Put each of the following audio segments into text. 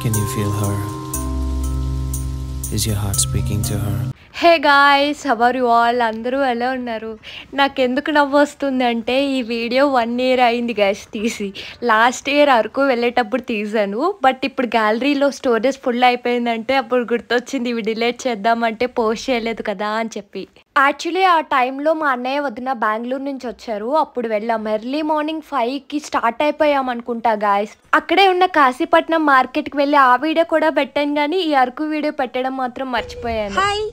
Can you feel her? Is your heart speaking to her? Hey guys, how are you all? అందరూ ఎలా ఉన్నారు? నాకెందుకు నవ్వు వస్తుంది అంటే ఈ వీడియో 1 year అయింది గైస్ తీసి. లాస్ట్ ఇయర్ అరకు వెళ్ళేటప్పుడు తీసాను. బట్ ఇప్పుడు గ్యాలరీలో స్టోరేజ్ ఫుల్ అయిపోయిందంటే అప్పుడు గుర్తొచ్చింది ఇవి డిలీట్ చేద్దామంటే పోస్ట్ చేయలేదు కదా అని చెప్పి. యాక్చువల్లీ ఆ టైంలో మా అన్నయ్య వదిన బెంగళూరు నుంచి వచ్చారు. అప్పుడు వెళ్ళాం. ఎర్లీ మార్నింగ్ 5కి స్టార్ట్ అయిపోయాం అనుకుంటా గాయస్. అక్కడే ఉన్న కాశీపట్నం మార్కెట్కి వెళ్ళి ఆ వీడియో కూడా పెట్టాను, కానీ ఈ అరకు వీడియో పెట్టడం మాత్రం మర్చిపోయాను. Hi,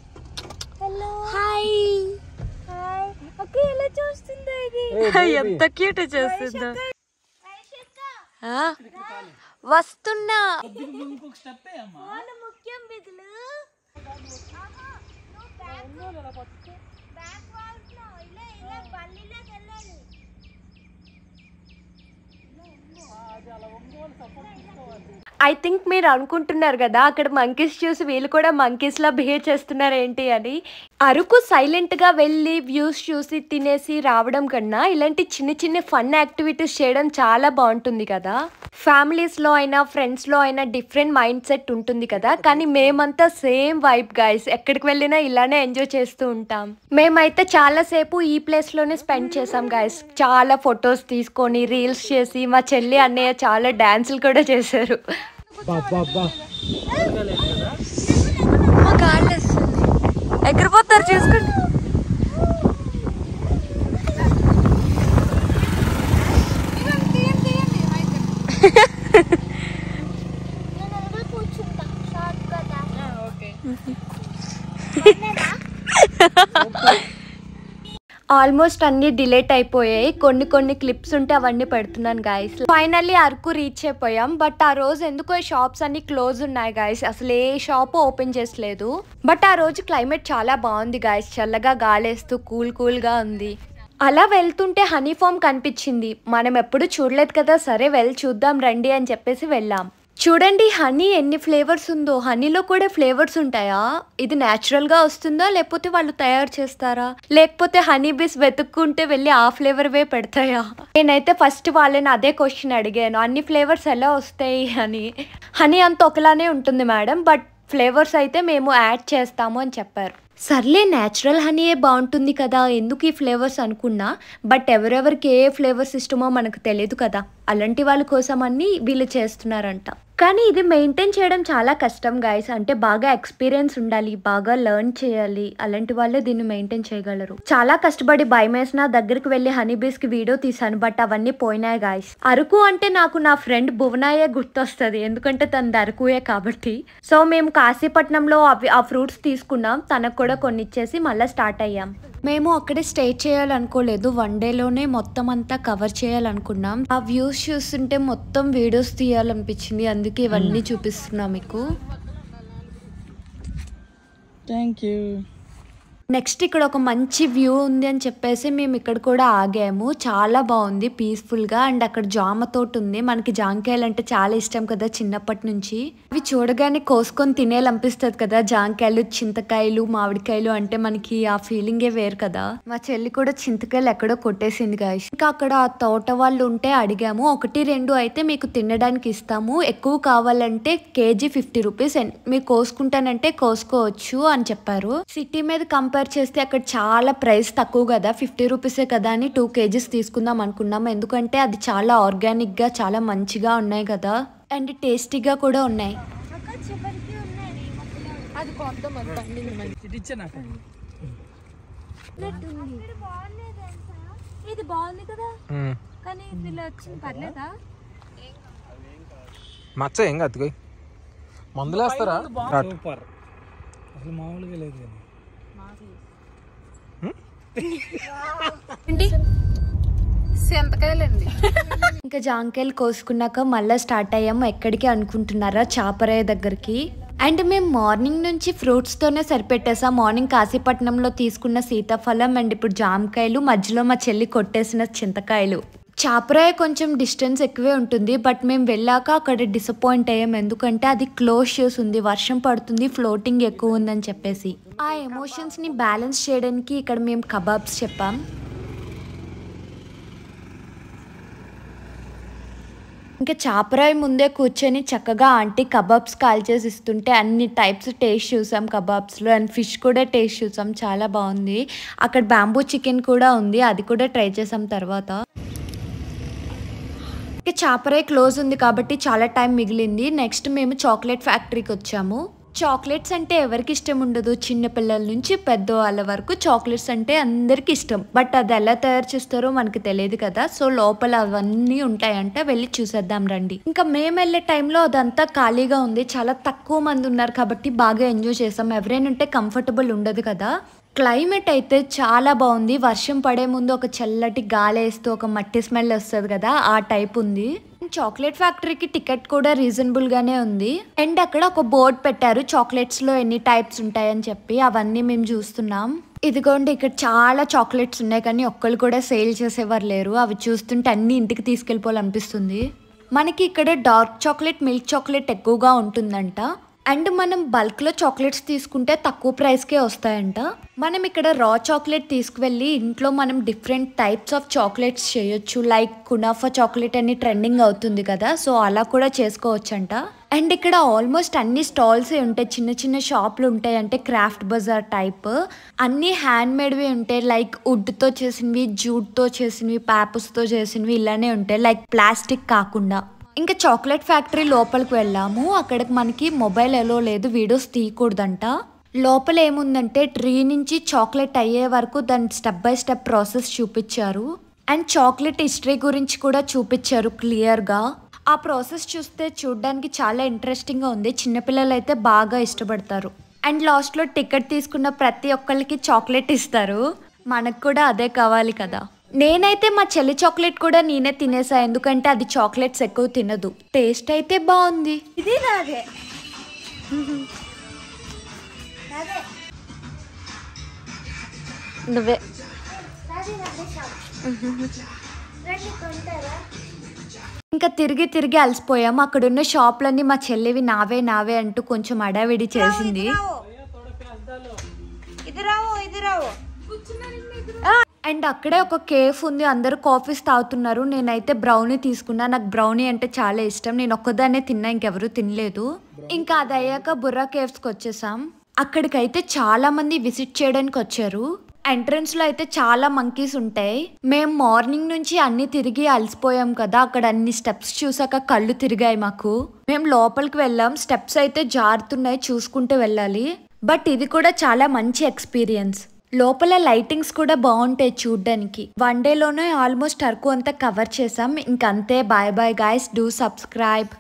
hello, hi hi. Okay, ఎలా చూస్తుందో ఇది, ఎంత క్యూట్ చూస్తుందో. వస్తున్నా ముఖ్యం బిగులు. ఐ థింక్ మీరు అనుకుంటున్నారు కదా అక్కడ మంకీస్ చూసి వీళ్ళు కూడా మంకీస్ లా బిహేవ్ చేస్తున్నారు ఏంటి అని. అరకు సైలెంట్ గా వెళ్ళి వ్యూస్ చూసి తినేసి రావడం కన్నా ఇలాంటి చిన్న చిన్న ఫన్ యాక్టివిటీస్ చేయడం చాలా బాగుంటుంది కదా. ఫ్యామిలీస్ లో అయినా ఫ్రెండ్స్ లో అయినా డిఫరెంట్ మైండ్ సెట్ ఉంటుంది కదా, కానీ మేమంతా సేమ్ వైబ్ గైస్. ఎక్కడికి వెళ్ళినా ఇలానే ఎంజాయ్ చేస్తూ ఉంటాం. మేమైతే చాలా సేపు ఈ ప్లేస్ లోనే స్పెండ్ చేసాం గైస్. చాలా ఫొటోస్ తీసుకొని రీల్స్ చేసి మా చెల్లి అన్నయ్య చాలా డాన్సులు కూడా చేశారు. ఎగిరిపోతారు చూసుకోండి. ఆల్మోస్ట్ అన్ని డిలీట్ అయిపోయాయి. కొన్ని క్లిప్స్ ఉంటే అవన్నీ పెడుతున్నాను గాయస్. ఫైనల్లీ అరకు రీచ్ అయిపోయాం. బట్ ఆ రోజు ఎందుకో షాప్స్ అన్ని క్లోజ్ ఉన్నాయి గాయస్. అసలు ఏ షాప్ ఓపెన్ చేసలేదు. బట్ ఆ రోజు క్లైమేట్ చాలా బాగుంది గాయస్. చల్లగా గాలేస్తూ కూల్ గా ఉంది. అలా వెళ్తుంటే హనీ ఫామ్ కనిపించింది. మనం ఎప్పుడు చూడలేదు కదా, సరే వెళ్ళి చూద్దాం రండి అని చెప్పేసి వెళ్ళాం. చూడండి హనీ ఎన్ని ఫ్లేవర్స్ ఉందో. హనీలో కూడా ఫ్లేవర్స్ ఉంటాయా? ఇది న్యాచురల్ గా వస్తుందా లేకపోతే వాళ్ళు తయారు చేస్తారా, లేకపోతే హనీ బీస్ వెతుక్కుంటే వెళ్ళి ఆ ఫ్లేవర్ వే పెడతాయా? నేనైతే ఫస్ట్ వాళ్ళని అదే క్వశ్చన్ అడిగాను, అన్ని ఫ్లేవర్స్ ఎలా వస్తాయి అని. హనీ అంత ఒకలానే ఉంటుంది మేడం, బట్ ఫ్లేవర్స్ అయితే మేము యాడ్ చేస్తాము అని చెప్పారు. సర్లే, న్యాచురల్ హనీయే బాగుంటుంది కదా, ఎందుకు ఈ ఫ్లేవర్స్ అనుకున్నా. బట్ ఎవరెవరికి ఏ ఫ్లేవర్స్ ఇష్టమో మనకు తెలియదు కదా, అలాంటి వాళ్ళ కోసం అన్ని వీళ్ళు చేస్తున్నారంట. కానీ ఇది మెయింటైన్ చేయడం చాలా కష్టం గైస్. అంటే బాగా ఎక్స్పీరియన్స్ ఉండాలి, బాగా లెర్న్ చేయాలి. అలాంటి వాళ్ళే దీన్ని మెయింటైన్ చేయగలరు. చాలా కష్టపడి భయమేసిన దగ్గరికి వెళ్ళి హనీ బీస్ కి వీడియో తీసాను, బట్ అవన్నీ పోయినాయి గైస్. అరకు అంటే నాకు నా ఫ్రెండ్ భువనాయే గుర్తొస్తుంది, ఎందుకంటే తనది అరకుయే కాబట్టి. సో మేము కాశీపట్నంలో ఆ ఫ్రూట్స్ తీసుకున్నాం. తనకు కూడా కొన్ని ఇచ్చేసి మళ్ళీ స్టార్ట్ అయ్యాం. మేము అక్కడే స్టే చేయాలనుకోలేదు, 1 డేలోనే మొత్తం అంతా కవర్ చేయాలనుకున్నాం. ఆ వ్యూస్ చూస్తుంటే మొత్తం వీడియోస్ తీయాలనిపించింది, అందుకే ఇవన్నీ చూపిస్తున్నా మీకు. Thank you. నెక్స్ట్ ఇక్కడ ఒక మంచి వ్యూ ఉంది అని చెప్పేసి మేము ఇక్కడ కూడా ఆగాము. చాలా బాగుంది పీస్ఫుల్గా. అండ్ అక్కడ జామ తోట ఉంది. మనకి జాంకాయలు అంటే చాలా ఇష్టం కదా చిన్నప్పటి నుంచి. అవి చూడగానే కోసుకొని తినేయాలనిపిస్తుంది కదా. జాంకాయలు, చింతకాయలు, మామిడికాయలు అంటే మనకి ఆ ఫీలింగే వేరు కదా. మా చెల్లి కూడా చింతకాయలు ఎక్కడో కొట్టేసింది గాయస్. ఇంకా అక్కడ ఆ తోట వాళ్ళు ఉంటే అడిగాము, 1-2 అయితే మీకు తినడానికి ఇస్తాము, ఎక్కువ కావాలంటే కేజీ 50 రూపీస్, మీరు కోసుకుంటానంటే కోసుకోవచ్చు అని చెప్పారు. సిటీ మీద కంపేర్ చేస్తే అక్కడ చాలా ప్రైస్ తక్కువ కదా, 50 రూపీసే కదా అని 2 kgs తీసుకుందాం అనుకున్నాం. ఎందుకంటే అది చాలా ఆర్గానిక్ గా చాలా మంచిగా ఉన్నాయి కదా, అండ్ టేస్టీగా కూడా ఉన్నాయి. ఇది బాగుంది కదా, కానీ ఇందులో వచ్చింది పర్లేదా? మచ్చ ఏం కాదు, మందులు వేస్తారా? అసలు మామూలుగా లేదు కదా. ఇంకా జాంకాయలు కోసుకున్నాక మళ్ళీ స్టార్ట్ అయ్యాము. ఎక్కడికి అనుకుంటున్నారా? చాపరాయ దగ్గరికి. అండ్ మేము మార్నింగ్ నుంచి ఫ్రూట్స్ తోనే సరిపెట్టేసాం. మార్నింగ్ కాశీపట్నంలో తీసుకున్న సీతాఫలం, అండ్ ఇప్పుడు జామకాయలు, మధ్యలో మా చెల్లి కొట్టేసిన చింతకాయలు. చాపరాయ కొంచెం డిస్టెన్స్ ఎక్కువే ఉంటుంది, బట్ మేము వెళ్ళాక అక్కడ డిసప్పాయింట్ అయ్యాం. ఎందుకంటే అది క్లోజ్ చేసి ఉంది, వర్షం పడుతుంది, ఫ్లోటింగ్ ఎక్కువ ఉందని చెప్పేసి. ఆ ఎమోషన్స్ ని బ్యాలెన్స్ చేయడానికి ఇక్కడ మేము కబాబ్స్ చెప్పాం. ఇంకా చాపరాయి ముందే కూర్చొని చక్కగా ఆంటీ కబాబ్స్ కాల్ చేసి ఇస్తుంటే అన్ని టైప్స్ టేస్ట్ చూసాం కబాబ్స్లో. అండ్ ఫిష్ కూడా టేస్ట్ చూసాం, చాలా బాగుంది. అక్కడ బ్యాంబూ చికెన్ కూడా ఉంది, అది కూడా ట్రై చేసాం తర్వాత. చాపరాయి క్లోజ్ ఉంది కాబట్టి చాలా టైం మిగిలింది. నెక్స్ట్ మేము చాక్లెట్ ఫ్యాక్టరీకి వచ్చాము. చాక్లెట్స్ అంటే ఎవరికి ఇష్టం ఉండదు, చిన్నపిల్లల నుంచి పెద్దవాళ్ళ వరకు చాక్లెట్స్ అంటే అందరికి ఇష్టం. బట్ అది ఎలా తయారు చేస్తారో మనకి తెలియదు కదా. సో లోపల అవన్నీ ఉంటాయంట, వెళ్ళి చూసేద్దాం రండి. ఇంకా మేము వెళ్ళే టైంలో అదంతా ఖాళీగా ఉంది, చాలా తక్కువ మంది ఉన్నారు కాబట్టి బాగా ఎంజాయ్ చేసాం. ఎవరైనా ఉంటే కంఫర్టబుల్ ఉండదు కదా. క్లైమేట్ అయితే చాలా బాగుంది. వర్షం పడే ముందు ఒక చల్లటి గాలి వేస్తూ ఒక మట్టి స్మెల్ వస్తుంది కదా, ఆ టైప్ ఉంది. చాక్లెట్ ఫ్యాక్టరీకి టికెట్ కూడా రీజనబుల్ గానే ఉంది. అండ్ అక్కడ ఒక బోర్డ్ పెట్టారు చాక్లెట్స్ లో ఎన్ని టైప్స్ ఉంటాయని చెప్పి, అవన్నీ మేము చూస్తున్నాం. ఇదిగోండి ఇక్కడ చాలా చాక్లెట్స్ ఉన్నాయి కానీ ఒక్కళ్ళు కూడా సేల్ చేసేవారు లేరు. అవి చూస్తుంటే అన్ని ఇంటికి తీసుకెళ్ళిపోవాలనిపిస్తుంది. మనకి ఇక్కడ డార్క్ చాక్లెట్, మిల్క్ చాక్లెట్ ఎక్కువగా ఉంటుందంట. అండ్ మనం బల్క్లో చాక్లెట్స్ తీసుకుంటే తక్కువ ప్రైస్కే వస్తాయంట. మనం ఇక్కడ రా చాక్లెట్ తీసుకువెళ్ళి ఇంట్లో మనం డిఫరెంట్ టైప్స్ ఆఫ్ చాక్లెట్స్ చేయొచ్చు. లైక్ కునాఫా చాక్లెట్ అని ట్రెండింగ్ అవుతుంది కదా, సో అలా కూడా చేసుకోవచ్చంట. అండ్ ఇక్కడ ఆల్మోస్ట్ అన్ని స్టాల్స్ ఉంటాయి, చిన్న చిన్న షాపులు ఉంటాయి. అంటే క్రాఫ్ట్ బజార్ టైప్ అన్ని హ్యాండ్ మేడ్వి ఉంటాయి. లైక్ వుడ్తో చేసినవి, జూట్తో చేసినవి, పేపర్స్తో చేసినవి ఇలానే ఉంటాయి, లైక్ ప్లాస్టిక్ కాకుండా. ఇంకా చాక్లెట్ ఫ్యాక్టరీ లోపలికి వెళ్ళాము. అక్కడికి మనకి మొబైల్ ఎలో లేదు, వీడియోస్ తీయకూడదంట. లోపల ఏముందంటే ట్రీ నుంచి చాక్లెట్ అయ్యే వరకు దాని స్టెప్ బై స్టెప్ ప్రాసెస్ చూపించారు. అండ్ చాక్లెట్ హిస్టరీ గురించి కూడా చూపించారు క్లియర్గా. ఆ ప్రాసెస్ చూస్తే చూడడానికి చాలా ఇంట్రెస్టింగ్గా ఉంది, చిన్నపిల్లలు అయితే బాగా ఇష్టపడతారు. అండ్ లాస్ట్లో టికెట్ తీసుకున్న ప్రతి ఒక్కరికి చాక్లెట్ ఇస్తారు, మనకు కూడా అదే కావాలి కదా. నేనైతే మా చెల్లి చాక్లెట్ కూడా నేనే తినేసా, ఎందుకంటే అది చాక్లెట్స్ ఎక్కువ తినదు. టేస్ట్ అయితే బాగుంది. ఇది నాదే నువ్వే ఇంకా తిరిగి తిరిగి అలసిపోయాము. అక్కడున్న షాప్లన్నీ మా చెల్లివి నావే నావే అంటూ కొంచెం అడావిడి చేసింది. అండ్ అక్కడే ఒక కేఫ్ ఉంది, అందరూ కాఫీస్ తాగుతున్నారు. నేనైతే బ్రౌనీ తీసుకున్నా, నాకు బ్రౌనీ అంటే చాలా ఇష్టం. నేను ఒక్కదాన్నే తిన్నా, ఇంకెవరూ తినలేదు. ఇంకా అది అయ్యాక బుర్రా కేవ్స్కి వచ్చేసాం. అక్కడికైతే చాలా మంది విజిట్ చేయడానికి వచ్చారు. ఎంట్రన్స్ లో అయితే చాలా మంకీస్ ఉంటాయి. మేము మార్నింగ్ నుంచి అన్ని తిరిగి అలసిపోయాం కదా, అక్కడ అన్ని స్టెప్స్ చూసాక కళ్ళు తిరిగాయి మాకు. మేము లోపలికి వెళ్ళాం, స్టెప్స్ అయితే జారుతున్నాయి, చూసుకుంటూ వెళ్ళాలి. బట్ ఇది కూడా చాలా మంచి ఎక్స్పీరియన్స్. లోపల లైటింగ్స్ కూడా బాగుంటాయి చూడ్డానికి. వన్ డేలోనే ఆల్మోస్ట్ అరకు అంతా కవర్ చేసాం. ఇంకంతే, bye bye guys, do subscribe.